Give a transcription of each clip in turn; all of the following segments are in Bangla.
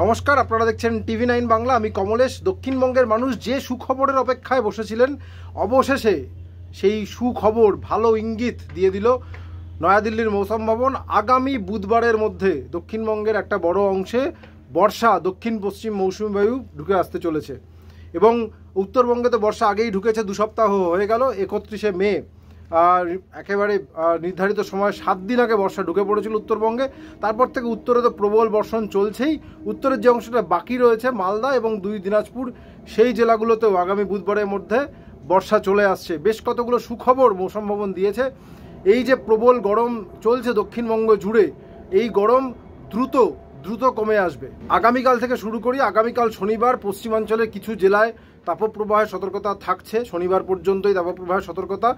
নমস্কার, আপনারা দেখছেন TV9 বাংলা। আমি কমলেশ। দক্ষিণবঙ্গের মানুষ যে সুখবরের অপেক্ষায় বসেছিলেন, অবশেষে সেই সুখবর, ভালো ইঙ্গিত দিয়ে দিল নয়াদিল্লির মৌসুম ভবন। আগামী বুধবারের মধ্যে দক্ষিণবঙ্গের একটা বড় অংশে বর্ষা, দক্ষিণ পশ্চিম মৌসুমী বায়ু ঢুকে আসতে চলেছে। এবং উত্তরবঙ্গে তো বর্ষা আগেই ঢুকেছে, 2 সপ্তাহ হয়ে গেল। 31শে মে একেবারে নির্ধারিত সময় 7 দিন আগে বর্ষা ঢুকে পড়েছিল উত্তরবঙ্গে। তারপর থেকে উত্তরে তো প্রবল বর্ষণ চলছেই। উত্তরের যে অংশটা বাকি রয়েছে, মালদা এবং 2 দিনাজপুর, সেই জেলাগুলোতেও আগামী বুধবারের মধ্যে বর্ষা চলে আসছে। বেশ কতগুলো সুখবর মৌসুম ভবন দিয়েছে। এই যে প্রবল গরম চলছে দক্ষিণবঙ্গ জুড়ে, এই গরম দ্রুত কমে আসবে। আগামীকাল থেকে শুরু করি। আগামীকাল শনিবার পশ্চিমাঞ্চলের কিছু জেলায় তাপপ্রবাহের সতর্কতা থাকছে। শনিবার পর্যন্তই তাপপ্রবাহের সতর্কতা।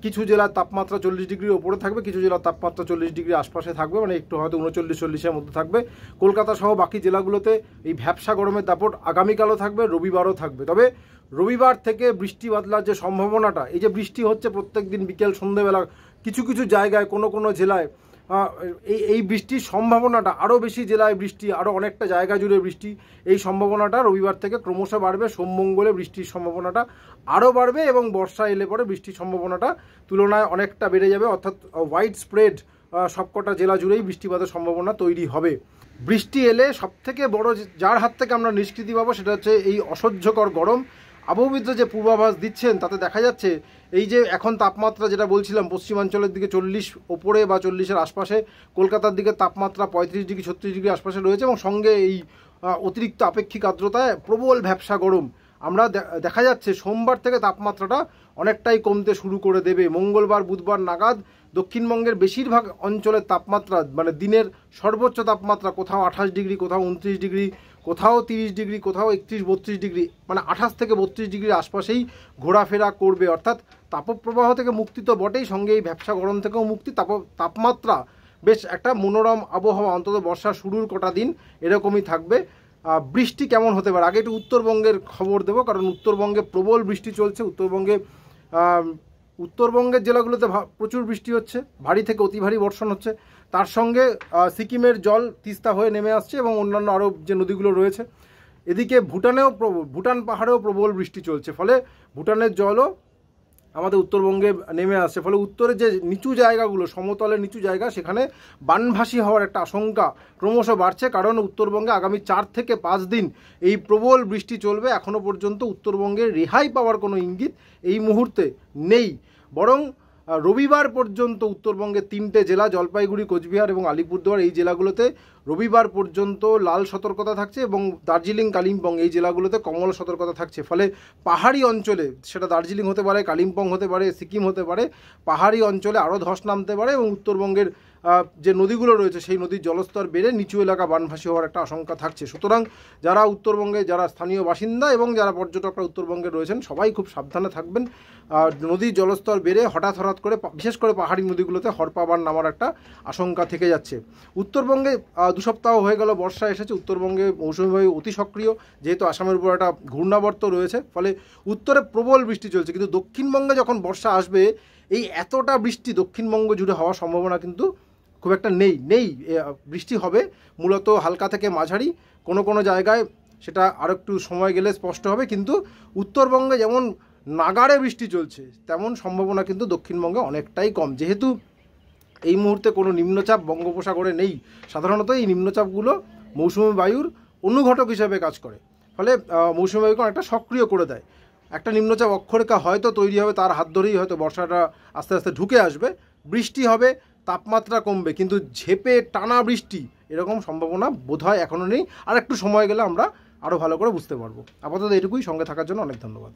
কিছু জেলার তাপমাত্রা 40 ডিগ্রির ওপরে থাকবে, কিছু জেলার তাপমাত্রা 40 ডিগ্রির আশপাশে থাকবে, মানে একটু হয়তো 39-40-এর মধ্যে থাকবে। কলকাতা সহ বাকি জেলাগুলোতে এই ভ্যাপসা গরমের দাপট আগামীকালও থাকবে, রবিবারও থাকবে। তবে রবিবার থেকে বৃষ্টি বাদলার যে সম্ভাবনাটা, এই যে বৃষ্টি হচ্ছে প্রত্যেক দিন বিকেল সন্ধ্যেবেলা কিছু কিছু জায়গায়, কোনো জেলায় এই বৃষ্টির সম্ভাবনাটা আরও বেশি, জেলায় বৃষ্টি, আরও অনেকটা জায়গা জুড়ে বৃষ্টি, এই সম্ভাবনাটা রবিবার থেকে ক্রমশ বাড়বে। সোম মঙ্গলে বৃষ্টির সম্ভাবনাটা আরও বাড়বে এবং বর্ষা এলে পরে বৃষ্টির সম্ভাবনাটা তুলনায় অনেকটা বেড়ে যাবে। অর্থাৎ ওয়াইড স্প্রেড সবকটা জেলা জুড়েই বৃষ্টিপাতের সম্ভাবনা তৈরি হবে। বৃষ্টি এলে সবথেকে বড় যার হাত থেকে আমরা নিষ্কৃতি পাবো সেটা হচ্ছে এই অসহ্যকর গরম। আবহবিদ যে পূর্বাভাস দিচ্ছেন তাতে দেখা যাচ্ছে এই যে এখন তাপমাত্রা যেটা বলছিলাম, পশ্চিমাঞ্চলের দিকে 40 ওপরে বা 40-এর আশপাশে, কলকাতার দিকে তাপমাত্রা 35 ডিগ্রি 36 ডিগ্রি আশপাশে রয়েছে এবং সঙ্গে এই অতিরিক্ত আপেক্ষিক আর্দ্রতায় প্রবল ভ্যাপসা গরম। আমরা দেখা যাচ্ছে সোমবার থেকে তাপমাত্রাটা অনেকটাই কমতে শুরু করে দেবে। মঙ্গলবার বুধবার নাগাদ দক্ষিণবঙ্গের বেশিরভাগ অঞ্চলের তাপমাত্রা, মানে দিনের সর্বোচ্চ তাপমাত্রা কোথাও 28 ডিগ্রি, কোথাও 29 ডিগ্রি, কোথাও 30 ডিগ্রি, কোথাও 31-32 ডিগ্রি, মানে 28 থেকে 32 ডিগ্রির আশপাশেই ঘোরাফেরা করবে। অর্থাৎ তাপপ্রবাহ থেকে মুক্তি তো বটেই, সঙ্গে এই ভ্যাপসা গরম থেকেও মুক্তি। তাপমাত্রা বেশ একটা মনোরম আবহাওয়া, অন্তত বর্ষা শুরুর কটা দিন এরকমই থাকবে। বৃষ্টি কেমন হতে পারে, আগে একটু উত্তরবঙ্গের খবর দেবো, কারণ উত্তরবঙ্গে প্রবল বৃষ্টি চলছে। উত্তরবঙ্গের জেলাগুলোতে প্রচুর বৃষ্টি হচ্ছে, ভারী থেকে অতি ভারী বর্ষণ হচ্ছে। তার সঙ্গে সিকিমের জল তিস্তা হয়ে নেমে আসছে এবং অন্যান্য আরও যে নদীগুলো রয়েছে। এদিকে ভুটান পাহাড়েও প্রবল বৃষ্টি চলছে, ফলে ভুটানের জলও আমাদের উত্তরবঙ্গে নেমে আসছে। ফলে উত্তরের যে নিচু জায়গাগুলো, সমতলের নিচু জায়গা, সেখানে বানভাসী হওয়ার একটা আশঙ্কা ক্রমশ বাড়ছে। কারণ উত্তরবঙ্গে আগামী 4 থেকে 5 দিন এই প্রবল বৃষ্টি চলবে। এখনও পর্যন্ত উত্তরবঙ্গে রেহাই পাওয়ার কোনো ইঙ্গিত এই মুহূর্তে নেই। বরং রবিবার পর্যন্ত উত্তরবঙ্গের 3টে জেলা, জলপাইগুড়ি, কোচবিহার এবং আলিপুরদুয়ার, এই জেলাগুলোতে রবিবার পর্যন্ত লাল সতর্কতা থাকছে এবং দার্জিলিং, কালিম্পং এই জেলাগুলোতে কমলা সতর্কতা থাকছে। ফলে পাহাড়ি অঞ্চলে, সেটা দার্জিলিং হতে পারে, কালিম্পং হতে পারে, সিকিম হতে পারে, পাহাড়ি অঞ্চলে আরও ধস নামতে পারে এবং উত্তরবঙ্গের যে নদীগুলো রয়েছে সেই নদীর জলস্তর বেড়ে নিচু এলাকা বানভাসী হওয়ার একটা আশঙ্কা থাকছে। সুতরাং যারা উত্তরবঙ্গে, যারা স্থানীয় বাসিন্দা এবং যারা পর্যটকরা উত্তরবঙ্গে রয়েছেন, সবাই খুব সাবধানে থাকবেন। নদীর জলস্তর বেড়ে হঠাৎ করে বিশেষ করে পাহাড়ি নদীগুলোতে হরপাবান নামার একটা আশঙ্কা থেকে যাচ্ছে। উত্তরবঙ্গে 2 সপ্তাহ হয়ে গেল বর্ষা এসেছে। উত্তরবঙ্গে মৌসুমী বায়ু অতি সক্রিয়, যেহেতু আসামের উপর একটা ঘূর্ণাবর্ত রয়েছে, ফলে উত্তরে প্রবল বৃষ্টি চলছে। কিন্তু দক্ষিণবঙ্গে যখন বর্ষা আসবে, এই এতটা বৃষ্টি দক্ষিণবঙ্গ জুড়ে হওয়ার সম্ভাবনা কিন্তু খুব একটা নেই। বৃষ্টি হবে মূলত হালকা থেকে মাঝারি, কোনো জায়গায় সেটা আর একটু সময় গেলে স্পষ্ট হবে। কিন্তু উত্তরবঙ্গে যেমন নাগাড়ে বৃষ্টি চলছে, তেমন সম্ভাবনা কিন্তু দক্ষিণবঙ্গে অনেকটাই কম। যেহেতু এই মুহূর্তে কোনো নিম্নচাপ বঙ্গোপসাগরে নেই, সাধারণত এই নিম্নচাপগুলো মৌসুমী বায়ুর অনুঘটক হিসেবে কাজ করে, ফলে মৌসুমী বায়ুকে অনেকটা সক্রিয় করে দেয়। একটা নিম্নচাপ অক্ষরেখা হয়তো তৈরি হবে, তার হাত ধরেই হয়তো বর্ষাটা আস্তে আস্তে ঢুকে আসবে, বৃষ্টি হবে, তাপমাত্রা কমবে, কিন্তু ঝেপে টানা বৃষ্টি এরকম সম্ভাবনা বোধহয় এখনও নেই। আর একটু সময় গেলে আমরা আরও ভালো করে বুঝতে পারবো। আপাতত এটুকুই। সঙ্গে থাকার জন্য অনেক ধন্যবাদ।